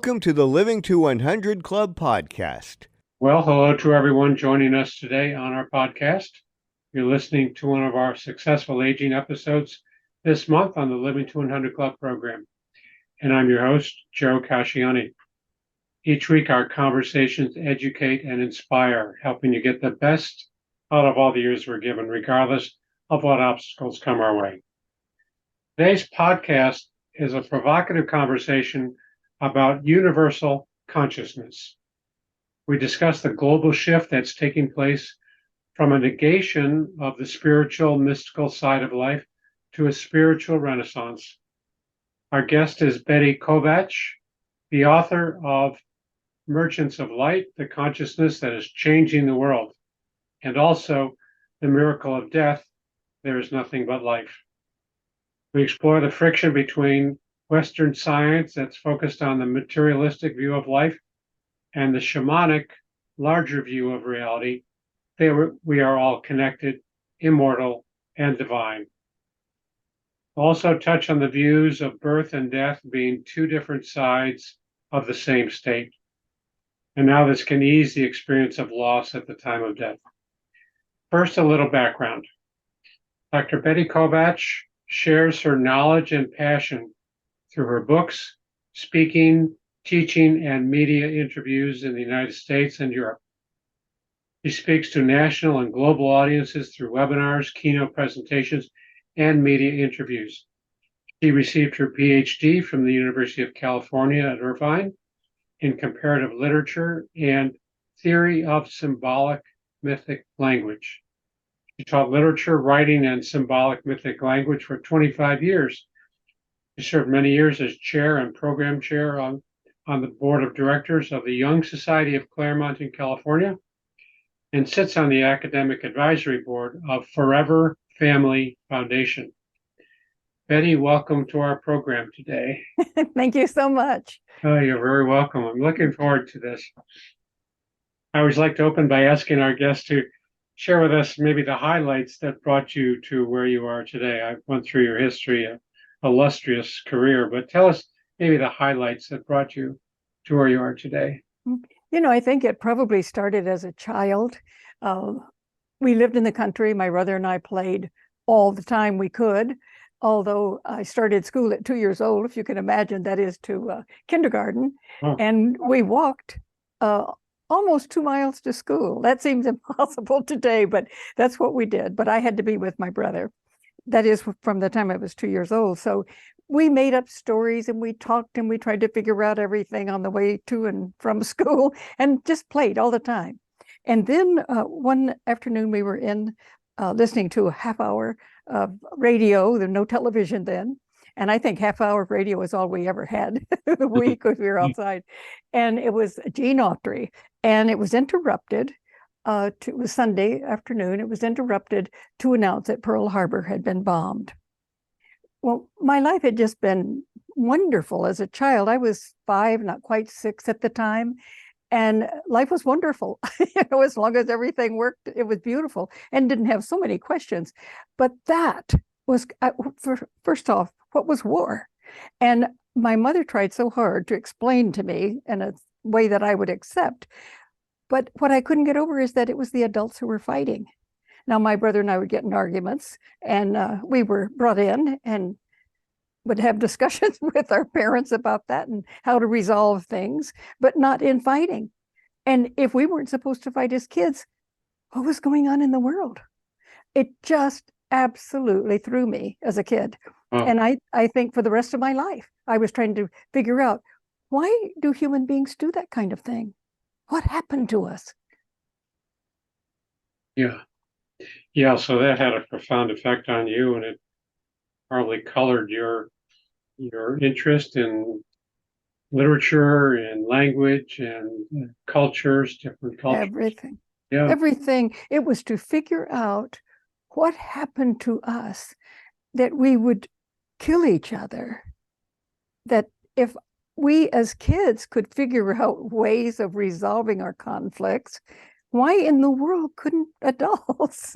Welcome to the Living to 100 Club podcast. Well, hello to everyone joining us today on our podcast. You're listening to one of our successful aging episodes this month on the Living to 100 Club program. And I'm your host, Joe Casciani. Each week, our conversations educate and inspire, helping you get the best out of all the years we're given, regardless of what obstacles come our way. Today's podcast is a provocative conversation about universal consciousness. We discuss the global shift that's taking place from a negation of the spiritual, mystical side of life to a spiritual renaissance. Our guest is Betty Kovacs, the author of Merchants of Light, the consciousness that is changing the world, and also The Miracle of Death, There is Nothing But Life. We explore the friction between Western science that's focused on the materialistic view of life and the shamanic, larger view of reality. We are all connected, immortal, and divine. Also touch on the views of birth and death being two different sides of the same state, and how this can ease the experience of loss at the time of death. First, a little background. Dr. Betty Kovacs shares her knowledge and passion through her books, speaking, teaching, and media interviews in the United States and Europe. She speaks to national and global audiences through webinars, keynote presentations, and media interviews. She received her Ph.D. from the University of California at Irvine in comparative literature and theory of symbolic mythic language. She taught literature, writing, and symbolic mythic language for 25 years. She served many years as chair and program chair on the board of directors of the Young Society of Claremont in California, and sits on the academic advisory board of Forever Family Foundation. Betty, welcome to our program today. Thank you so much. Oh, you're very welcome. I'm looking forward to this. I always like to open by asking our guests to share with us maybe the highlights that brought you to where you are today. I went through your history, an illustrious career, but tell us maybe the highlights that brought you to where you are today. You know, I think it probably started as a child. We lived in the country. My brother and I played all the time we could, although I started school at 2 years old, if you can imagine, that is to kindergarten. Oh. And we walked almost 2 miles to school. That seems impossible today, but that's what we did. But I had to be with my brother. That is from the time I was 2 years old. So we made up stories and we talked and we tried to figure out everything on the way to and from school and just played all the time. And then one afternoon we were in listening to a half hour of radio. There was no television then. And I think half hour of radio was all we ever had the week because we were outside. And it was Gene Autry. And it was interrupted. It was Sunday afternoon. It was interrupted to announce that Pearl Harbor had been bombed. Well, my life had just been wonderful as a child. I was 5, not quite 6 at the time. And life was wonderful. As long as everything worked, it was beautiful and didn't have so many questions. But that was, first off, what was war? And my mother tried so hard to explain to me in a way that I would accept. But what I couldn't get over is that it was the adults who were fighting. Now, my brother and I would get in arguments, and we were brought in and would have discussions with our parents about that and how to resolve things, but not in fighting. And if we weren't supposed to fight as kids, what was going on in the world? It just absolutely threw me as a kid. Oh. And I think for the rest of my life, I was trying to figure out, why do human beings do that kind of thing? What happened to us? Yeah, so that had a profound effect on you, and it probably colored your interest in literature and language and cultures, different cultures. Everything. Yeah. Everything. It was to figure out what happened to us that we would kill each other. That if we as kids could figure out ways of resolving our conflicts, why in the world couldn't adults?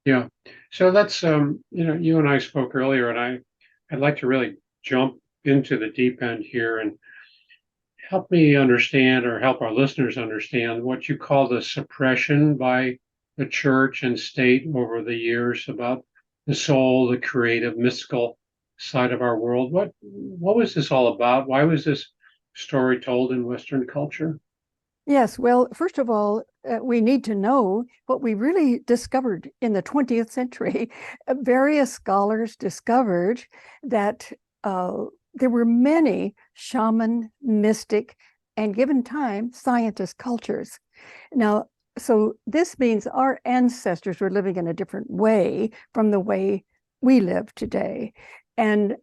Yeah. So that's, you and I spoke earlier, and I'd like to really jump into the deep end here and help me understand, or help our listeners understand, what you call the suppression by the church and state over the years about the soul, the creative, mystical side of our world. What was this all about? Why was this story told in Western culture? Yes, well, first of all, we need to know what we really discovered in the 20th century. Various scholars discovered that there were many shaman, mystic, and given time, scientist cultures. Now, so this means our ancestors were living in a different way from the way we live today. And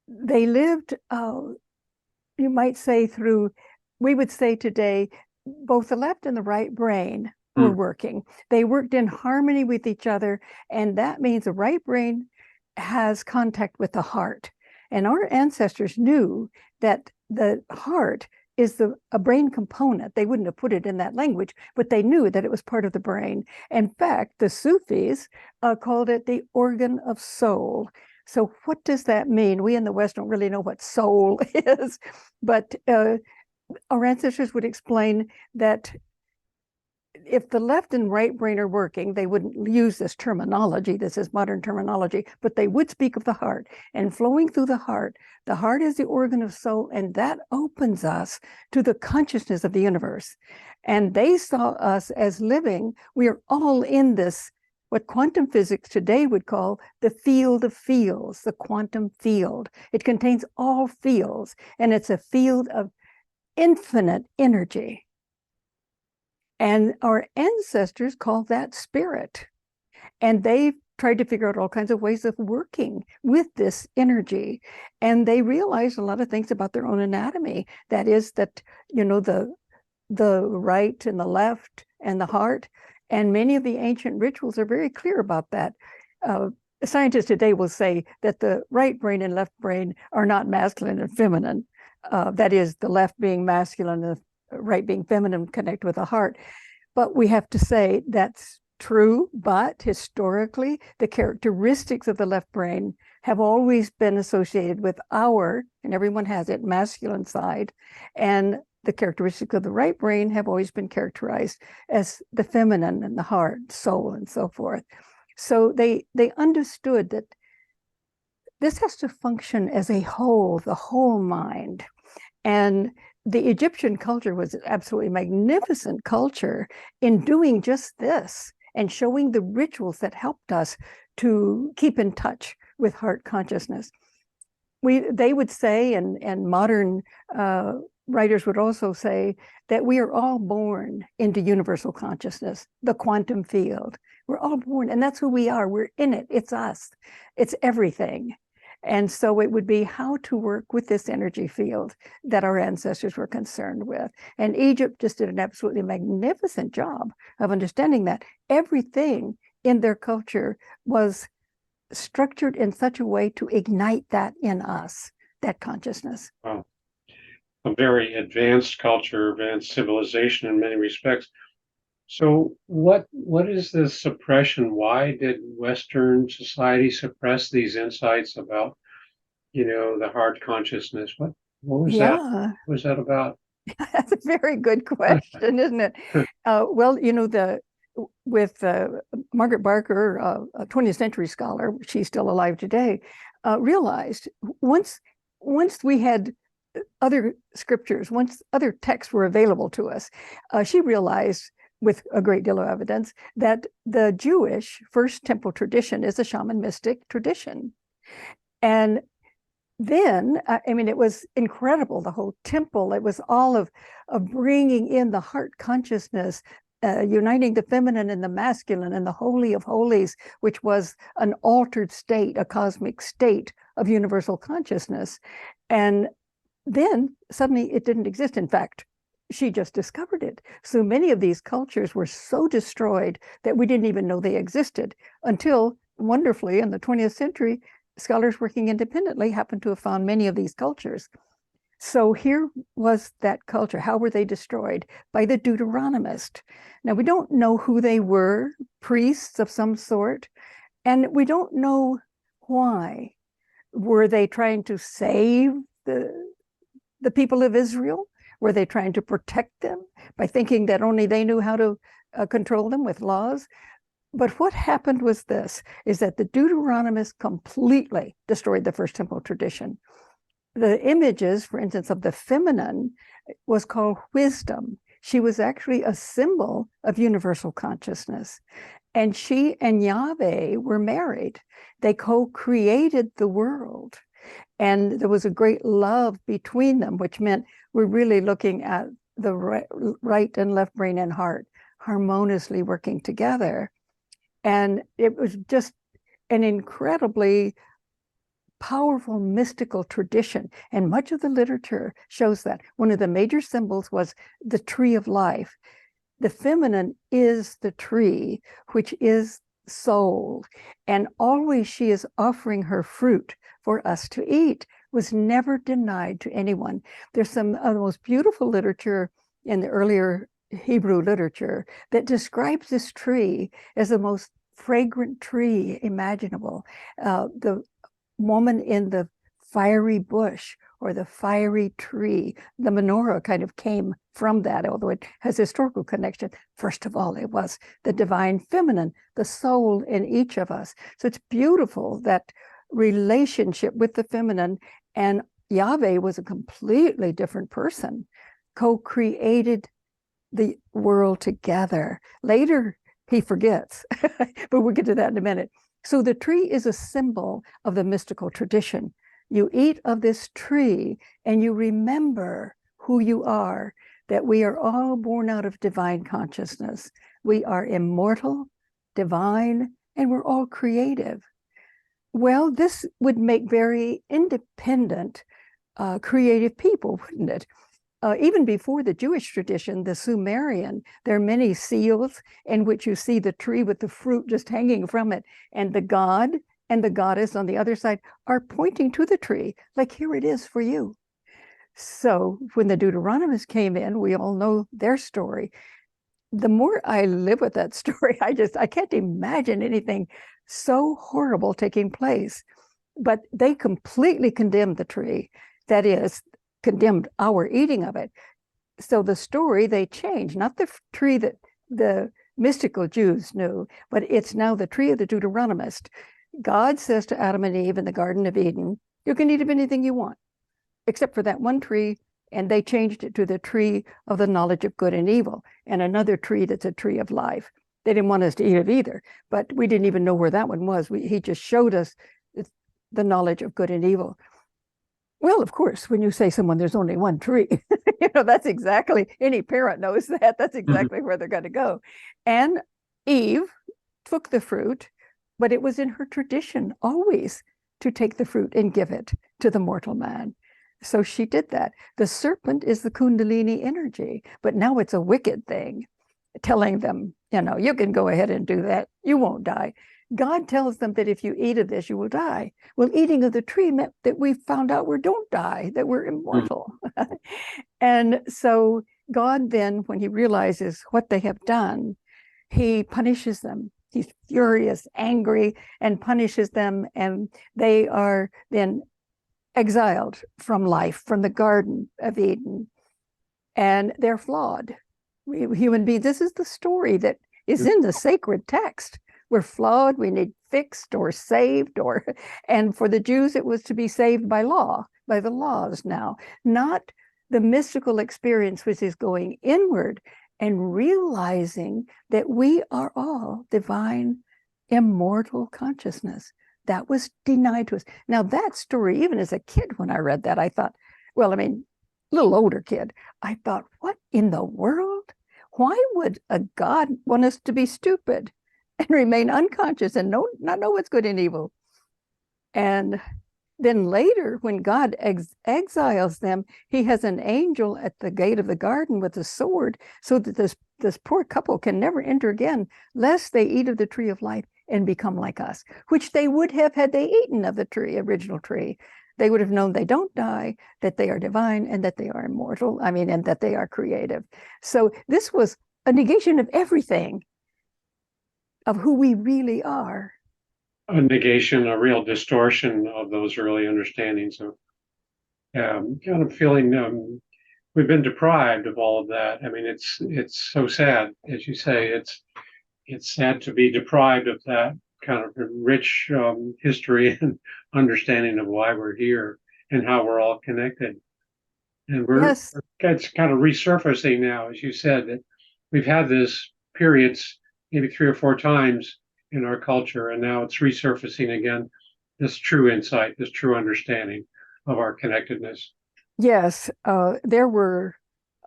they lived, you might say, we would say today, both the left and the right brain were working. They worked in harmony with each other, and that means the right brain has contact with the heart. And our ancestors knew that the heart is a brain component. They wouldn't have put it in that language, but they knew that it was part of the brain. In fact, the Sufis called it the organ of soul. So what does that mean? We in the West don't really know what soul is, but our ancestors would explain that if the left and right brain are working, they wouldn't use this terminology. This is modern terminology, but they would speak of the heart. And flowing through the heart is the organ of soul, and that opens us to the consciousness of the universe. And they saw us as living. We are all in this, what quantum physics today would call the field of fields, the quantum field. It contains all fields, and it's a field of infinite energy. And our ancestors called that spirit. And they tried to figure out all kinds of ways of working with this energy. And they realized a lot of things about their own anatomy. That is that, the right and the left and the heart. And many of the ancient rituals are very clear about that. Scientists today will say that the right brain and left brain are not masculine and feminine. That is, the left being masculine and the right being feminine, connect with the heart. But we have to say that's true, but historically, the characteristics of the left brain have always been associated with and everyone has it, masculine side. And the characteristics of the right brain have always been characterized as the feminine and the heart, soul, and so forth. So they understood that this has to function as a whole, the whole mind. And the Egyptian culture was an absolutely magnificent culture in doing just this and showing the rituals that helped us to keep in touch with heart consciousness. They would say, and modern writers would also say, that we are all born into universal consciousness, the quantum field. We're all born, and that's who we are. We're in it. It's us. It's everything. And so it would be how to work with this energy field that our ancestors were concerned with. And Egypt just did an absolutely magnificent job of understanding that everything in their culture was structured in such a way to ignite that in us, that consciousness. Wow. A very advanced culture, advanced civilization in many respects. So what is this suppression? Why did Western society suppress these insights about, the heart consciousness? What was that? What was that about? That's a very good question, isn't it? Well, with Margaret Barker, a 20th century scholar, she's still alive today, realized once we had other scriptures, once other texts were available to us, she realized with a great deal of evidence that the Jewish First Temple tradition is a shaman mystic tradition. And then, it was incredible, the whole temple. It was all of bringing in the heart consciousness, uniting the feminine and the masculine and the Holy of Holies, which was an altered state, a cosmic state of universal consciousness. And then suddenly it didn't exist. In fact, she just discovered it. So many of these cultures were so destroyed that we didn't even know they existed until, wonderfully, in the 20th century, scholars working independently happened to have found many of these cultures. So here was that culture. How were they destroyed? By the Deuteronomist. Now, we don't know who they were, priests of some sort, and we don't know why. Were they trying to save the people of Israel? Were they trying to protect them by thinking that only they knew how to control them with laws? But what happened was this, is that the Deuteronomists completely destroyed the First Temple tradition. The images, for instance, of the feminine was called wisdom. She was actually a symbol of universal consciousness. And she and Yahweh were married. They co-created the world. And there was a great love between them, which meant we're really looking at the right and left brain and heart harmoniously working together. And it was just an incredibly powerful mystical tradition. And much of the literature shows that. One of the major symbols was the tree of life. The feminine is the tree, which is soul. And always she is offering her fruit for us to eat, was never denied to anyone. There's some of the most beautiful literature in the earlier Hebrew literature that describes this tree as the most fragrant tree imaginable. The woman in the fiery bush or the fiery tree, the menorah kind of came from that, although it has historical connection. First of all, it was the divine feminine, the soul in each of us. So it's beautiful, that relationship with the feminine. And Yahweh was a completely different person, co-created the world together. Later, he forgets, but we'll get to that in a minute. So the tree is a symbol of the mystical tradition. You eat of this tree and you remember who you are, that we are all born out of divine consciousness. We are immortal, divine, and we're all creative. Well, this would make very independent, creative people, wouldn't it? Even before the Jewish tradition, the Sumerian, there are many seals in which you see the tree with the fruit just hanging from it, and the god and the goddess on the other side are pointing to the tree, like, here it is for you. So when the Deuteronomists came in, we all know their story. The more I live with that story, I can't imagine anything so horrible taking place. But they completely condemned the tree. That is, condemned our eating of it. So the story they changed, not the tree that the mystical Jews knew, but it's now the tree of the Deuteronomist. God says to Adam and Eve in the Garden of Eden, you can eat of anything you want, except for that one tree. And they changed it to the tree of the knowledge of good and evil, and another tree that's a tree of life. They didn't want us to eat of either, but we didn't even know where that one was. He just showed us the knowledge of good and evil. Well, of course, when you say someone, there's only one tree, that's exactly, any parent knows that. That's exactly where they're going to go. And Eve took the fruit, but it was in her tradition always to take the fruit and give it to the mortal man. So she did that. The serpent is the Kundalini energy, but now it's a wicked thing, telling them, you can go ahead and do that. You won't die. God tells them that if you eat of this, you will die. Well, eating of the tree meant that we found out we don't die, that we're immortal. And so God then, when he realizes what they have done, he punishes them. He's furious, angry, and punishes them. And they are then exiled from life, from the Garden of Eden. And they're flawed. We human beings, this is the story that is in the sacred text. We're flawed, we need fixed or saved, and for the Jews, it was to be saved by law, by the laws now, not the mystical experience, which is going inward and realizing that we are all divine, immortal consciousness. That was denied to us. Now that story, even as a kid, when I read that, I thought, a little older kid, I thought, what in the world? Why would a God want us to be stupid and remain unconscious and not know what's good and evil? And then later, when God exiles them, he has an angel at the gate of the garden with a sword, so that this poor couple can never enter again, lest they eat of the tree of life and become like us, which they would have had they eaten of the original tree. They would have known they don't die, that they are divine, and that they are immortal, and that they are creative. So this was a negation of everything, of who we really are. a negation, a real distortion of those early understandings. So, kind of feeling we've been deprived of all of that. I mean, it's so sad, as you say. It's sad to be deprived of that kind of rich history and understanding of why we're here and how we're all connected. And Yes. it's kind of resurfacing now, as you said, that we've had this periods maybe 3 or 4 times in our culture, and now it's resurfacing again, this true insight, this true understanding of our connectedness. Yes, there were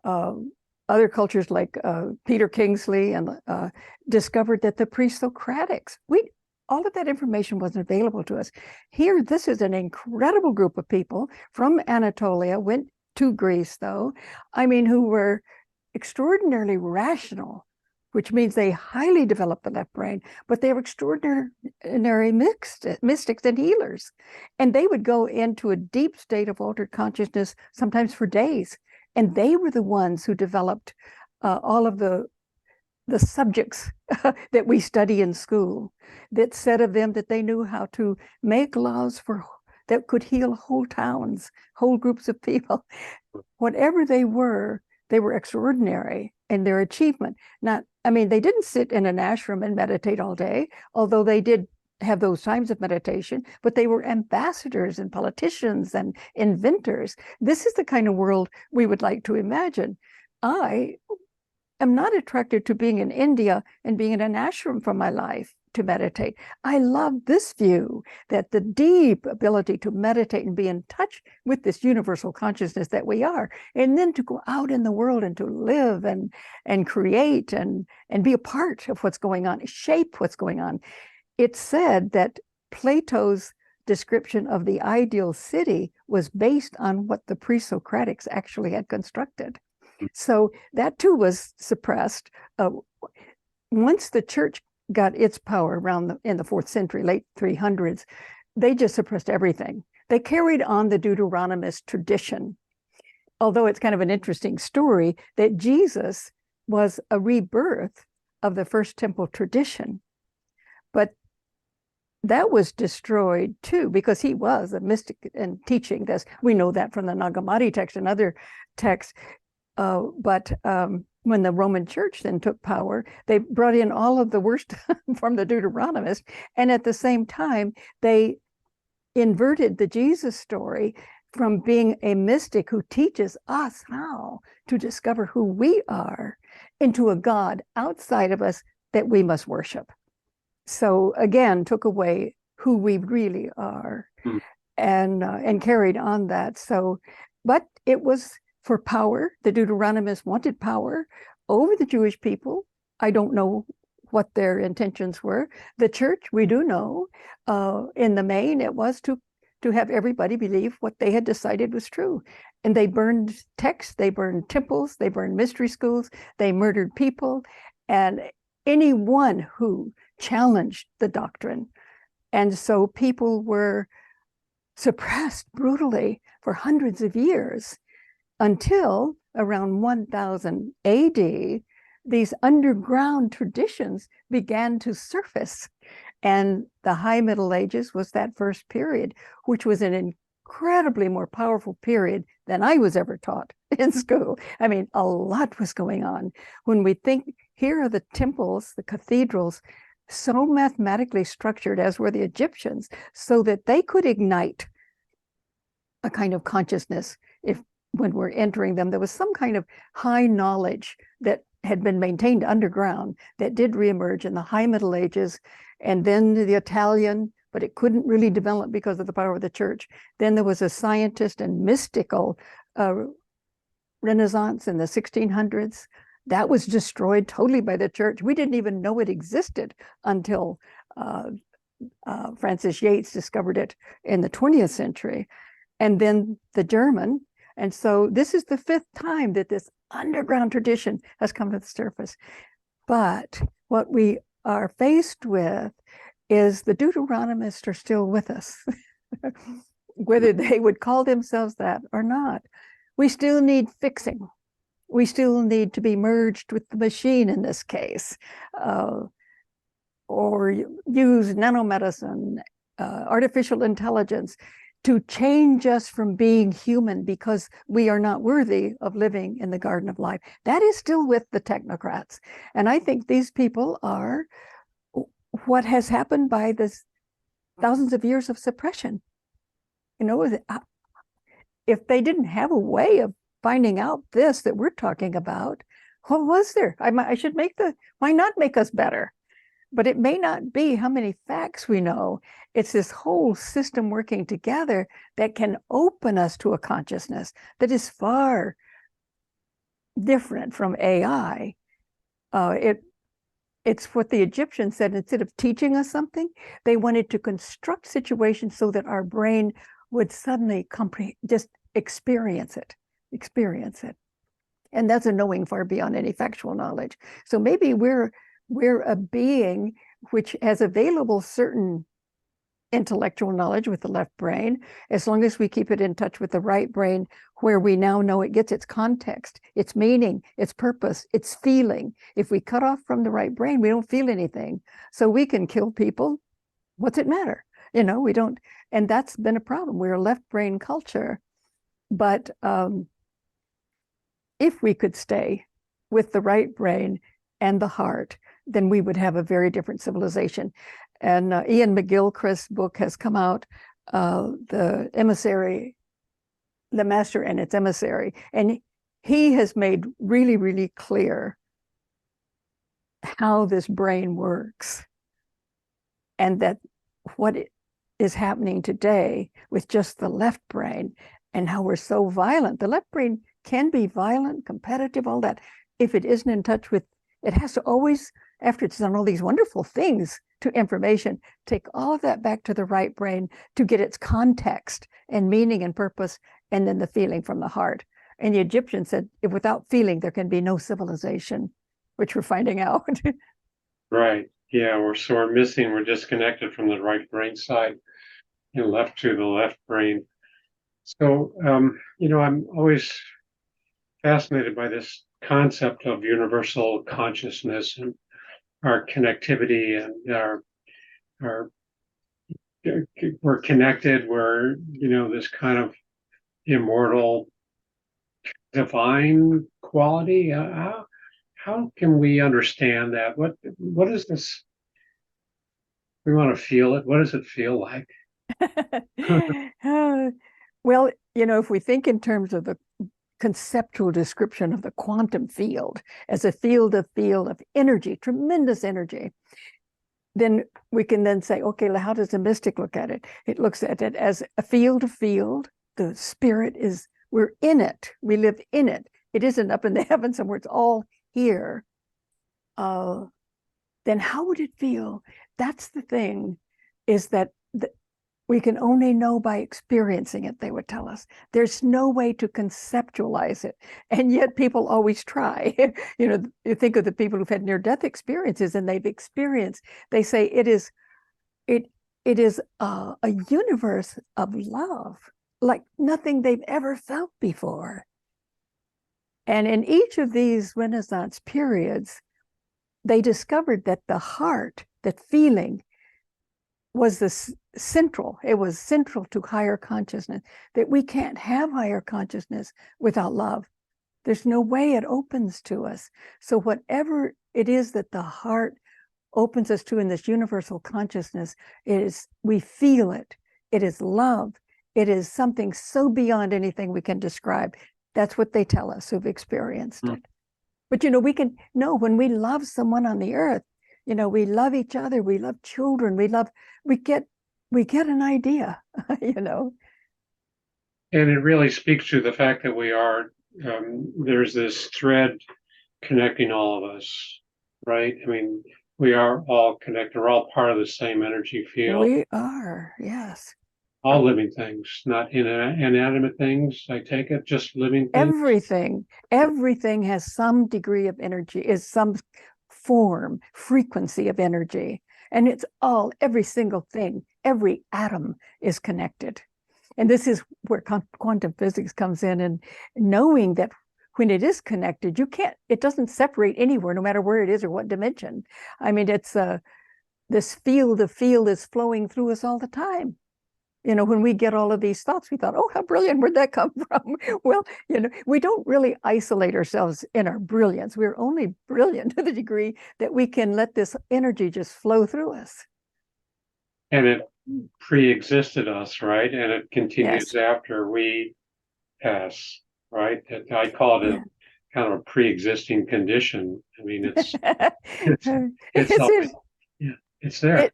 other cultures like Peter Kingsley and discovered that the pre-Socratics, all of that information wasn't available to us. Here, this is an incredible group of people from Anatolia, went to Greece, though, I mean, who were extraordinarily rational, which means they highly developed the left brain, but they were extraordinary mystics and healers. And they would go into a deep state of altered consciousness, sometimes for days. And they were the ones who developed all of the subjects that we study in school, that said of them that they knew how to make laws that could heal whole towns, whole groups of people. Whatever they were extraordinary in their achievement. They didn't sit in an ashram and meditate all day, although they did have those times of meditation, but they were ambassadors and politicians and inventors. This is the kind of world we would like to imagine. I am not attracted to being in India and being in an ashram for my life to meditate. I love this view that the deep ability to meditate and be in touch with this universal consciousness that we are, and then to go out in the world and to live and create and be a part of what's going on, shape what's going on. It's said that Plato's description of the ideal city was based on what the pre-Socratics actually had constructed. So that too was suppressed. Once the church got its power in the 4th century, late 300s, they just suppressed everything. They carried on the Deuteronomist tradition, although it's kind of an interesting story that Jesus was a rebirth of the first temple tradition. But that was destroyed too, because he was a mystic and teaching this. We know that from the Nag Hammadi text and other texts. But when the Roman Church then took power, they brought in all of the worst from the Deuteronomists. And at the same time, they inverted the Jesus story from being a mystic who teaches us how to discover who we are into a God outside of us that we must worship. So again, took away who we really are and carried on that. So, but it was for power. The Deuteronomists wanted power over the Jewish people. I don't know what their intentions were. The church, we do know, in the main, it was to have everybody believe what they had decided was true. And they burned texts, they burned temples, they burned mystery schools, they murdered people, and anyone who challenged the doctrine. And so people were suppressed brutally for hundreds of years until around 1000 AD, these underground traditions began to surface. And the High Middle Ages was that first period, which was an incredibly more powerful period than I was ever taught in school. I mean, a lot was going on. When we think, here are the temples, the cathedrals, so mathematically structured, as were the Egyptians, so that they could ignite a kind of consciousness. When we're entering them, there was some kind of high knowledge that had been maintained underground that did reemerge in the High Middle Ages, and then the Italian, but it couldn't really develop because of the power of the church. Then there was a scientist and mystical Renaissance in the 1600s. That was destroyed totally by the church. We didn't even know it existed until Francis Yates discovered it in the 20th century. And then the German. And so this is the 5th time that this underground tradition has come to the surface. But what we are faced with is the Deuteronomists are still with us, whether they would call themselves that or not. We still need fixing. We still need to be merged with the machine in this case. or use nanomedicine, artificial intelligence to change us from being human because we are not worthy of living in the garden of life. That is still with the technocrats. And I think these people are what has happened by this thousands of years of suppression. You know, if they didn't have a way of finding out this that we're talking about, what was there? I should why not make us better? But it may not be how many facts we know. It's this whole system working together that can open us to a consciousness that is far different from AI. It's what the Egyptians said. Instead of teaching us something, they wanted to construct situations so that our brain would suddenly just experience it. And that's a knowing far beyond any factual knowledge. So maybe we're a being which has available certain intellectual knowledge with the left brain, as long as we keep it in touch with the right brain, where we now know it gets its context, its meaning, its purpose, its feeling. If we cut off from the right brain, we don't feel anything. So we can kill people. What's it matter? You know, we don't, and that's been a problem. We're a left brain culture. But if we could stay with the right brain and the heart, then we would have a very different civilization. And Ian McGilchrist's book has come out, The Emissary, The Master and Its Emissary. And he has made really, really clear how this brain works. And that what is happening today with just the left brain and how we're so violent. The left brain can be violent, competitive, all that. If it isn't in touch with, it has to always, after it's done all these wonderful things to information, take all of that back to the right brain to get its context and meaning and purpose, and then the feeling from the heart. And the Egyptians said, if without feeling, there can be no civilization, which we're finding out. Right. Yeah, we're disconnected from the right brain side and left to the left brain. So, I'm always fascinated by this concept of universal consciousness and our connectivity, and we're connected. We're, this kind of immortal, divine quality. How can we understand that? What is this? We want to feel it. What does it feel like? Well, if we think in terms of the conceptual description of the quantum field as a field of energy, tremendous energy, then we can then say, okay, how does a mystic look at it? It looks at it as a field. The spirit we're in it. We live in it. It isn't up in the heavens somewhere. It's all here. Then how would it feel? That's the thing, is that we can only know by experiencing it, they would tell us. There's no way to conceptualize it. And yet people always try. You think of the people who've had near-death experiences and they say it is a universe of love, like nothing they've ever felt before. And in each of these Renaissance periods, they discovered that the heart, that feeling, was central. It was central to higher consciousness, that we can't have higher consciousness without love. There's no way it opens to us. So whatever it is that the heart opens us to in this universal consciousness, we feel it. It is love. It is something so beyond anything we can describe. That's what they tell us who've experienced it. But we can know when we love someone on the earth, we love each other, we love children, we get an idea, And it really speaks to the fact that we are, there's this thread connecting all of us, right? I mean, we are all connected. We're all part of the same energy field. We are, yes. All living things, not inanimate things, I take it, just living things. Everything has some degree of energy, is some form, frequency of energy. And it's every single thing, every atom is connected. And this is where quantum physics comes in, and knowing that when it is connected, it doesn't separate anywhere, no matter where it is or what dimension. I mean, it's this field of field is flowing through us all the time. When we get all of these thoughts, we thought, oh, how brilliant, where'd that come from? Well, we don't really isolate ourselves in our brilliance. We're only brilliant to the degree that we can let this energy just flow through us. And it pre-existed us, right? And it continues Yes. after we pass, right? I call it a kind of a pre-existing condition. I mean, it's always, yeah, it's there.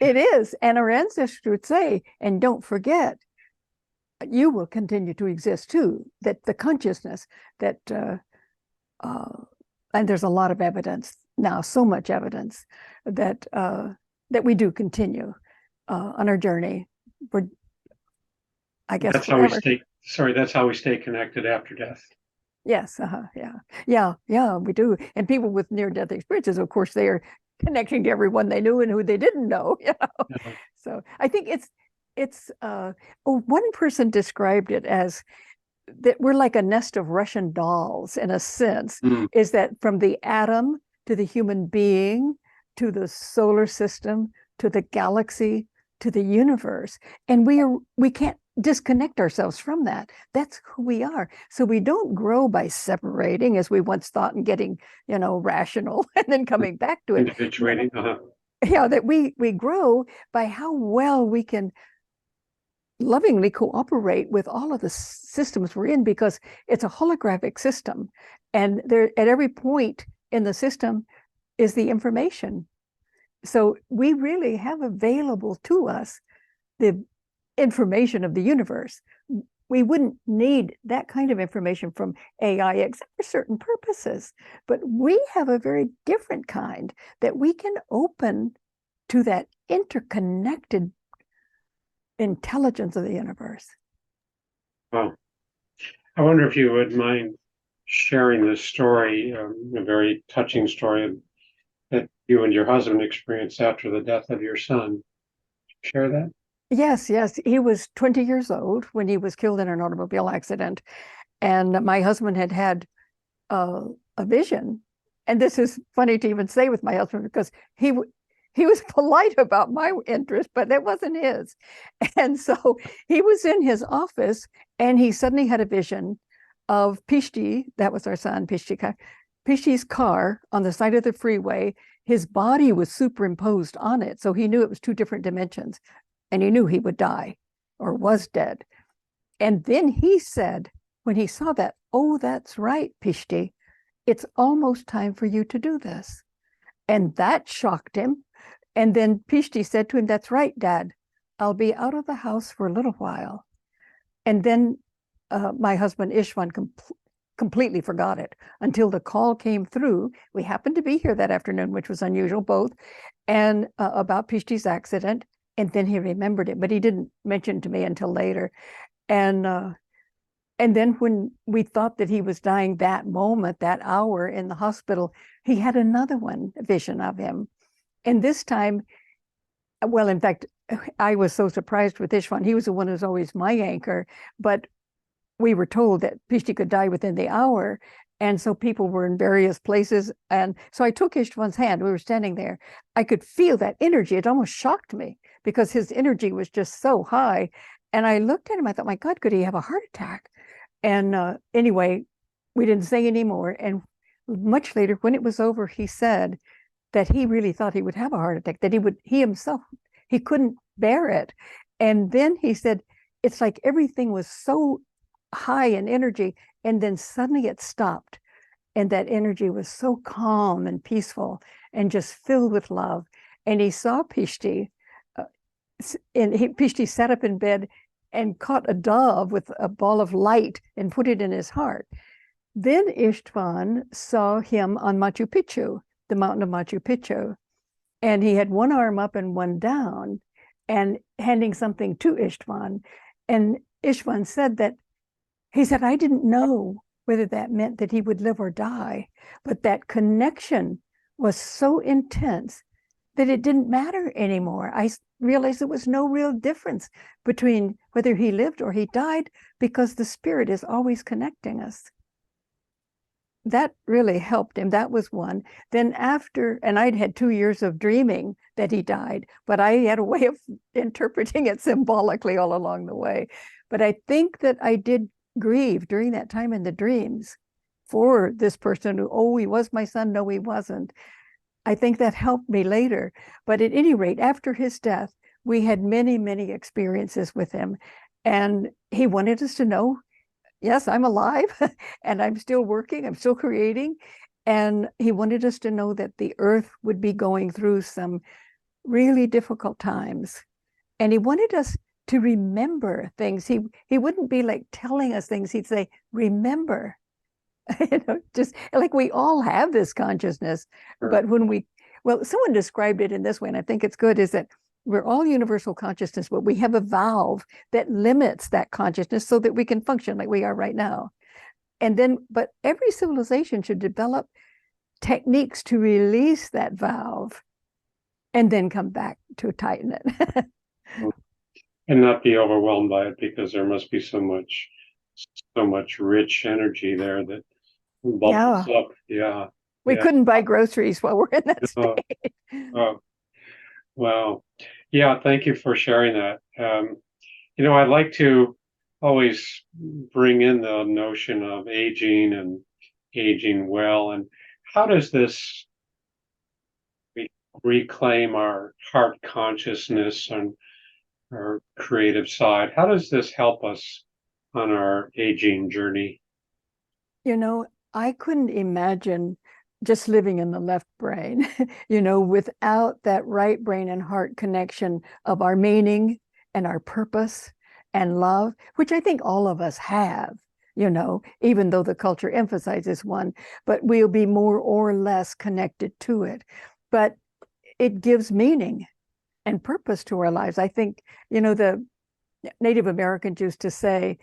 It is. And our ancestors would say, and don't forget, you will continue to exist too, that the consciousness that, and there's a lot of evidence now, so much evidence that we do continue on our journey. I guess that's forever. How we stay. Sorry, that's how we stay connected after death. Yes, yeah, we do. And people with near-death experiences, of course, they are connecting to everyone they knew and who they didn't know. Uh-huh. So I think it's one person described it as that we're like a nest of Russian dolls in a sense. Is that from the atom to the human being to the solar system to the galaxy to the universe, and we can't disconnect ourselves from that. That's who we are. So we don't grow by separating as we once thought and getting, rational and then coming back to it. Individuating. Uh-huh. Yeah, that we grow by how well we can lovingly cooperate with all of the systems we're in, because it's a holographic system. And there at every point in the system is the information. So we really have available to us the information of the universe. We wouldn't need that kind of information from AI except for certain purposes, but we have a very different kind that we can open to that interconnected intelligence of the universe. Well, I wonder if you would mind sharing this story, a very touching story that you and your husband experienced after the death of your son. Share that? Yes. He was 20 years old when he was killed in an automobile accident. And my husband had a vision. And this is funny to even say with my husband, because he was polite about my interest, but that wasn't his. And so he was in his office and he suddenly had a vision of Ph.D., that was our son, Ph.D.'s car on the side of the freeway. His body was superimposed on it. So he knew it was two different dimensions. And he knew he would die or was dead. And then he said, when he saw that, oh, that's right, Ph.D., it's almost time for you to do this. And that shocked him. And then Ph.D. said to him, that's right, Dad, I'll be out of the house for a little while. And then my husband, Ishvan, completely forgot it until the call came through. We happened to be here that afternoon, which was unusual, both, and about Ph.D.'s accident. And then he remembered it, but he didn't mention it to me until later. And then when we thought that he was dying that moment, that hour in the hospital, he had another vision of him. And this time, well, in fact, I was so surprised with Ishvan. He was the one who's always my anchor, but we were told that Ph.D. could die within the hour. And so people were in various places. And so I took Ishvan's hand. We were standing there. I could feel that energy. It almost shocked me because his energy was just so high. And I looked at him. I thought, my God, could he have a heart attack? And anyway, we didn't say anymore. And much later, when it was over, he said that he really thought he would have a heart attack, that he himself, he couldn't bear it. And then he said, it's like everything was so high in energy, and then suddenly it stopped. And that energy was so calm and peaceful and just filled with love. And he saw Ph.D. And Ph.D. sat up in bed and caught a dove with a ball of light and put it in his heart. Then Istvan saw him on Machu Picchu, the mountain of Machu Picchu. And he had one arm up and one down and handing something to Istvan. And Istvan said that, he said, I didn't know whether that meant that he would live or die, but that connection was so intense that it didn't matter anymore. I realized there was no real difference between whether he lived or he died, because the spirit is always connecting us. that really helped him. That was one. Then after, and I'd had 2 years of dreaming that he died, but I had a way of interpreting it symbolically all along the way. But I think that I did grieve during that time in the dreams for this person who, oh, he was my son. No, he wasn't. I think that helped me later. But at any rate, after his death, we had many, many experiences with him. And he wanted us to know, yes, I'm alive and I'm still working, I'm still creating. And he wanted us to know that the earth would be going through some really difficult times. And he wanted us to remember things. He wouldn't be like telling us things. He'd say, remember, just like we all have this consciousness. Sure. But well, someone described it in this way, and I think it's good, is that we're all universal consciousness, but we have a valve that limits that consciousness so that we can function like we are right now. And then, but every civilization should develop techniques to release that valve and then come back to tighten it. And not be overwhelmed by it, because there must be so much rich energy there that bubbles up. Yeah. We couldn't buy groceries while we're in that state. Wow. Yeah, thank you for sharing that. I'd like to always bring in the notion of aging and aging well. And how does this reclaim our heart consciousness and our creative side? How does this help us on our aging journey? I couldn't imagine just living in the left brain, without that right brain and heart connection of our meaning and our purpose and love, which I think all of us have, even though the culture emphasizes one, but we'll be more or less connected to it. But it gives meaning and purpose to our lives. I think, the Native Americans used to say,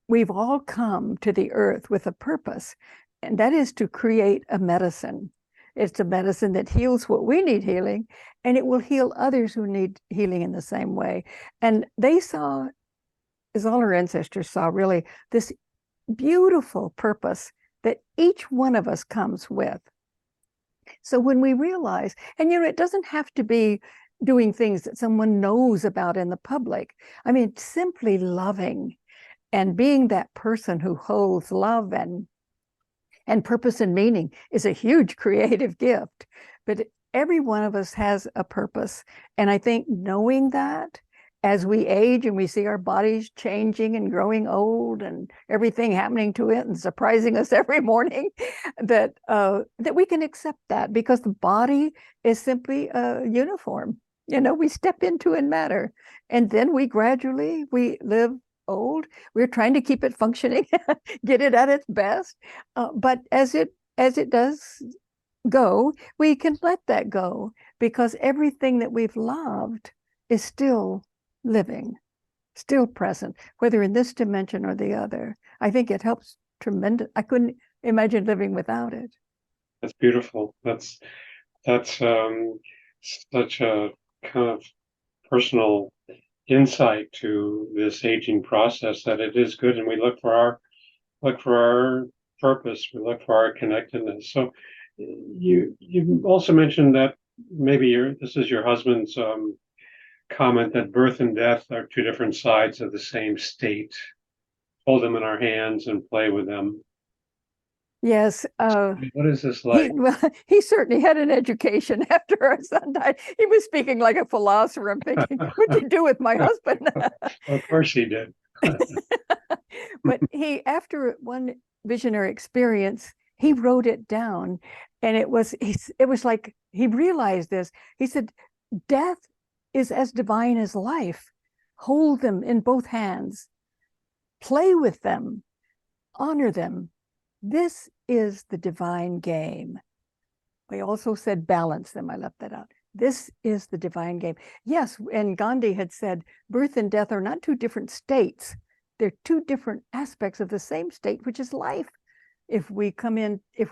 we've all come to the earth with a purpose, and that is to create a medicine. It's a medicine that heals what we need healing, and it will heal others who need healing in the same way. And they saw, as all our ancestors saw, really this beautiful purpose that each one of us comes with. So when we realize, and it doesn't have to be doing things that someone knows about in the public. I mean, simply loving and being that person who holds love and purpose and meaning is a huge creative gift. But every one of us has a purpose. And I think knowing that as we age and we see our bodies changing and growing old and everything happening to it and surprising us every morning, that we can accept that, because the body is simply a uniform. We step into and matter. And then we live old. We're trying to keep it functioning, get it at its best. But as it does go, we can let that go, because everything that we've loved is still living, still present, whether in this dimension or the other. I think it helps tremendous. I couldn't imagine living without it. That's beautiful. That's such a kind of personal insight to this aging process, that it is good, and we look for our purpose, we look for our connectedness. So you also mentioned that maybe this is your husband's comment, that birth and death are two different sides of the same state. Hold them in our hands and play with them. Yes. What is this like? He certainly had an education after our son died. He was speaking like a philosopher. I'm thinking, what'd you do with my husband? Of course he did. But after one visionary experience, he wrote it down, and it was like he realized this. He said, death is as divine as life. Hold them in both hands, play with them, honor them. This is the divine game. We also said balance them. I left that out. This is the divine game. Yes, and Gandhi had said birth and death are not two different states. They're two different aspects of the same state, which is life. If we're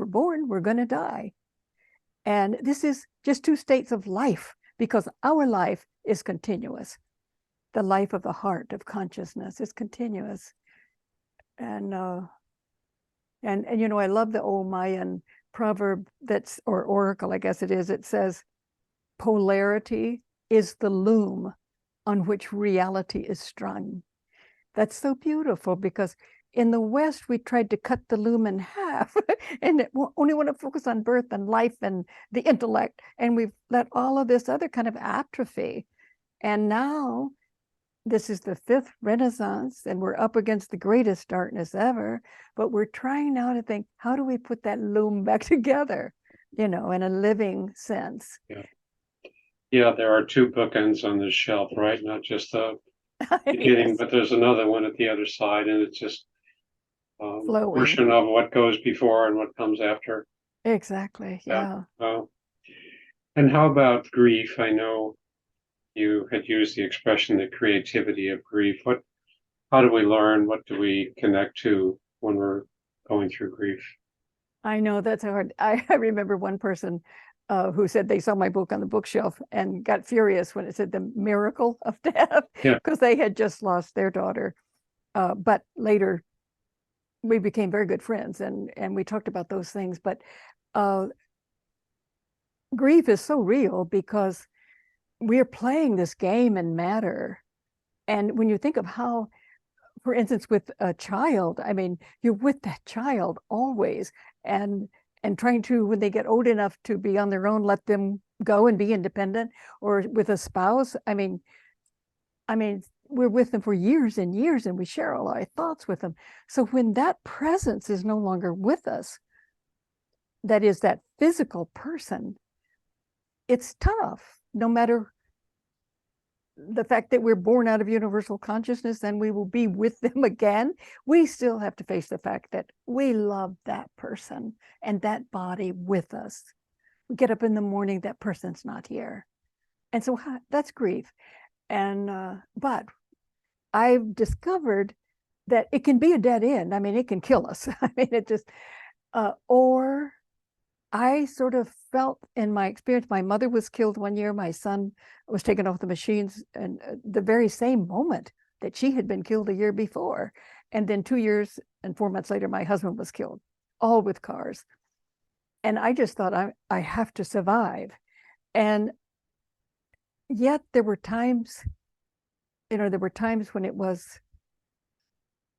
born, we're going to die. And this is just two states of life, because our life is continuous. The life of the heart, of consciousness, is continuous. And And you know, I love the old Mayan proverb or oracle, I guess it is. It says, polarity is the loom on which reality is strung. That's so beautiful, because in the West, we tried to cut the loom in half and only want to focus on birth and life and the intellect. And we've let all of this other kind of atrophy. And now this is the fifth Renaissance, and we're up against the greatest darkness ever. But we're trying now to think, how do we put that loom back together, you know, in a living sense? Yeah, there are two bookends on this shelf, right? Not just the beginning, Yes. but there's another one at the other side, and it's just a Flowing. portion of what goes before and what comes after. Exactly. Yeah. And how about grief? I know you had used the expression the creativity of grief. How do we learn? What do we connect to when we're going through grief? I know that's hard. I remember one person who said they saw my book on the bookshelf and got furious when it said the miracle of death, because they had just lost their daughter. But later we became very good friends, and we talked about those things. But grief is so real because we're playing this game in matter. And when you think of how, for instance, with a child, I mean, you're with that child always, and trying to, when they get old enough to be on their own, let them go and be independent. Or with a spouse, I mean, we're with them for years and years, and we share all our thoughts with them. So when that presence is no longer with us, that is that physical person, it's tough. No matter the fact that we're born out of universal consciousness and we will be with them again, we still have to face the fact that we love that person and that body with us. We get up in the morning, that person's not here. And so that's grief. And but I've discovered that it can be a dead end. I mean, it can kill us. I mean, it just, or I sort of felt in my experience, my mother was killed one year, my son was taken off the machines, and the very same moment that she had been killed a year before. And then 2 years and 4 months later, my husband was killed, all with cars. And I just thought, I have to survive. And yet there were times, when it was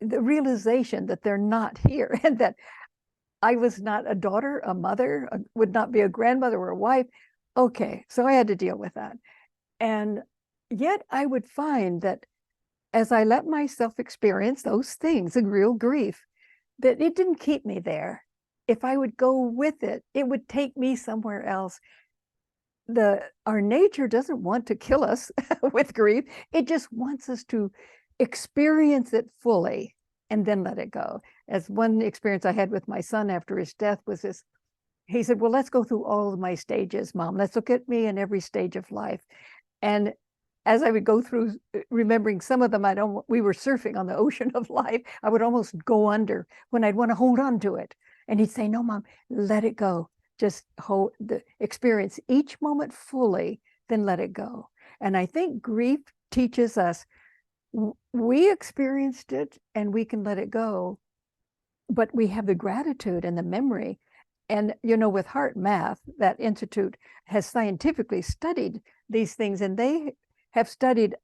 the realization that they're not here, and that I was not a daughter, a mother, would not be a grandmother or a wife. Okay, so I had to deal with that. And yet I would find that as I let myself experience those things in real grief, that it didn't keep me there. If I would go with it, it would take me somewhere else. Our nature doesn't want to kill us with grief. It just wants us to experience it fully and then let it go. As one experience I had with my son after his death was this, he said, well, let's go through all of my stages, Mom. Let's look at me in every stage of life. And as I would go through, remembering some of them, we were surfing on the ocean of life. I would almost go under when I'd want to hold on to it. And he'd say, no, Mom, let it go. Just experience each moment fully, then let it go. And I think grief teaches us, we experienced it and we can let it go, but we have the gratitude and the memory. And, with Heart Math, that institute has scientifically studied these things, and they have studied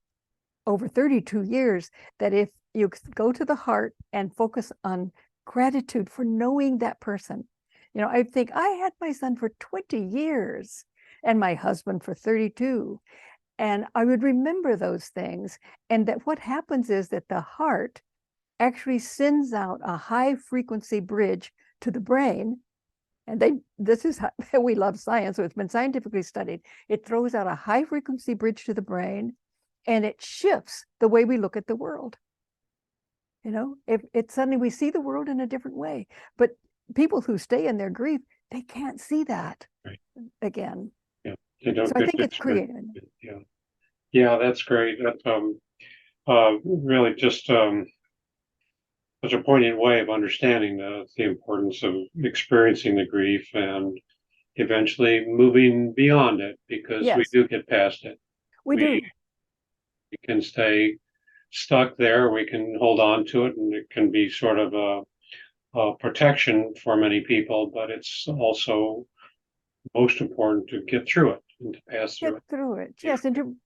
over 32 years that if you go to the heart and focus on gratitude for knowing that person, I think I had my son for 20 years and my husband for 32. And I would remember those things. And that what happens is that the heart actually sends out a high frequency bridge to the brain. And this is how we love science, so it's been scientifically studied. It throws out a high frequency bridge to the brain, and it shifts the way we look at the world. If suddenly we see the world in a different way. But people who stay in their grief, they can't see that again. Yeah, they don't. So I think it's created. Yeah, that's great. That's really just such a poignant way of understanding the importance of experiencing the grief and eventually moving beyond it, because we do get past it. We do. We can stay stuck there. We can hold on to it, and it can be sort of protection for many people, but it's also most important to get through it and to pass through Get it. through it. Yes, and to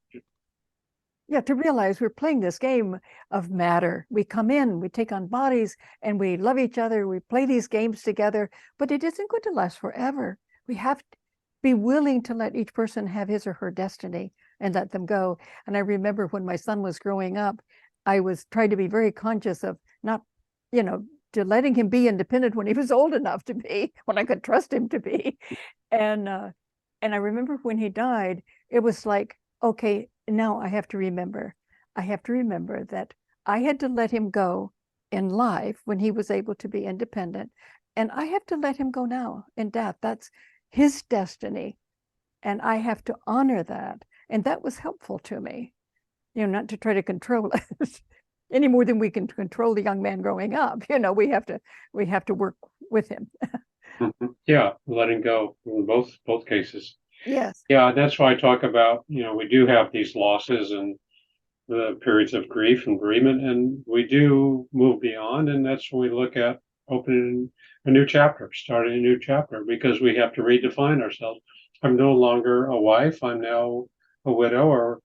realize we're playing this game of matter. We come in, we take on bodies, and we love each other. We play these games together, but it isn't going to last forever. We have to be willing to let each person have his or her destiny and let them go. And I remember when my son was growing up, I was trying to be very conscious of not, to letting him be independent when he was old enough to be, when I could trust him to be. And I remember when he died, it was like, okay, now I have to remember that I had to let him go in life when he was able to be independent. And I have to let him go now in death. That's his destiny. And I have to honor that. And that was helpful to me, not to try to control it any more than we can control the young man growing up. We have to work with him. Yeah, letting go in both cases. Yes. Yeah, that's why I talk about, we do have these losses and the periods of grief and bereavement, and we do move beyond, and that's when we look at opening a new chapter, starting a new chapter, because we have to redefine ourselves. I'm no longer a wife, I'm now a widow, or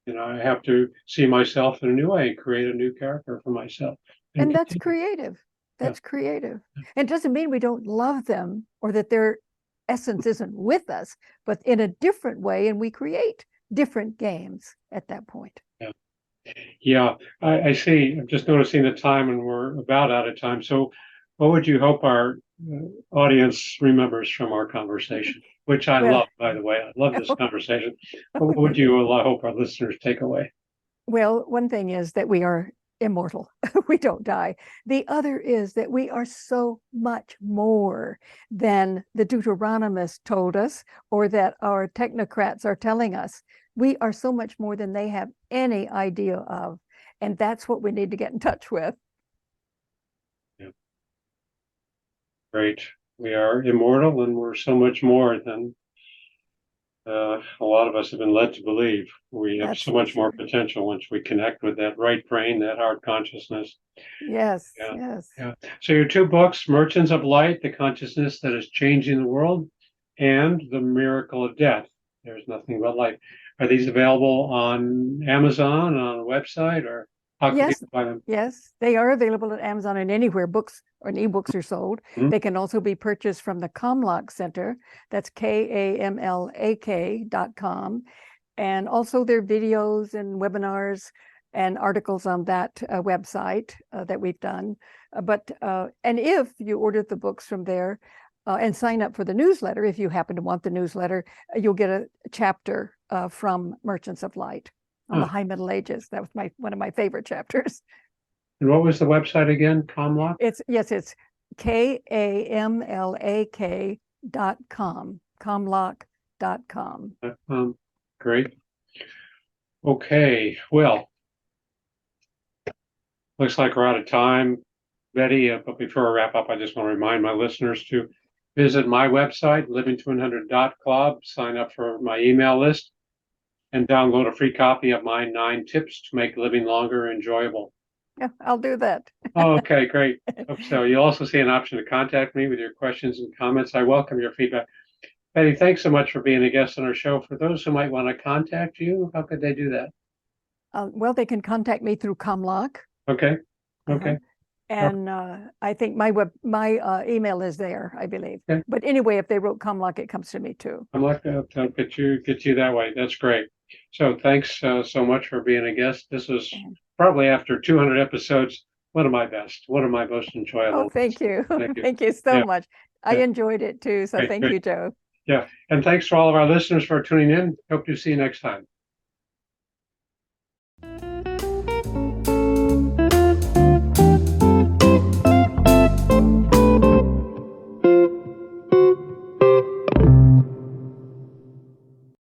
I have to see myself in a new way, create a new character for myself. And that's creative. That's creative. And it doesn't mean we don't love them or that their essence isn't with us, but in a different way, and we create different games at that point. Yeah, I see. I'm just noticing the time, and we're about out of time. So, what would you hope our audience remembers from our conversation? Which I love, by the way. I love this conversation. What would you hope our listeners take away? Well, one thing is that we are immortal. We don't die. The other is that we are so much more than the Deuteronomists told us or that our technocrats are telling us. We are so much more than they have any idea of. And that's what we need to get in touch with. Yeah. Great. We are immortal, and we're so much more than a lot of us have been led to believe. We have so much more potential once we connect with that right brain, that heart consciousness. Yes, yes. Yeah. So your two books, Merchants of Light, The Consciousness That Is Changing the World, and The Miracle of Death, There's Nothing But Light. Are these available on Amazon, on a website, or how can people buy them? Yes, they are available at Amazon and anywhere books or ebooks are sold. Mm-hmm. They can also be purchased from the Kamlak Center. That's KAMLAK.com. And also there are videos and webinars and articles on that website that we've done. And if you order the books from there and sign up for the newsletter, if you happen to want the newsletter, you'll get a chapter from Merchants of Light on the High Middle Ages. That was one of my favorite chapters. And what was the website again? Kamlak? It's KAMLAK.com. Kamlak.com. Great. Okay. Well, looks like we're out of time, Betty. But before I wrap up, I just want to remind my listeners to visit my website, living200.club, sign up for my email list, and download a free copy of my 9 tips to make living longer enjoyable. Yeah, I'll do that. Okay, great. So you'll also see an option to contact me with your questions and comments. I welcome your feedback. Betty, thanks so much for being a guest on our show. For those who might want to contact you, how could they do that? Well, they can contact me through Kamlak. Okay. Okay. And I think my email is there, I believe. Okay. But anyway, if they wrote Kamlak, it comes to me too. Kamlak, I'll get you that way. That's great. So thanks so much for being a guest. This was probably after 200 episodes, one of my best, one of my most enjoyable. Oh, thank you. Thank you so much. I enjoyed it too. So thank you, Joe. Yeah. And thanks to all of our listeners for tuning in. Hope to see you next time.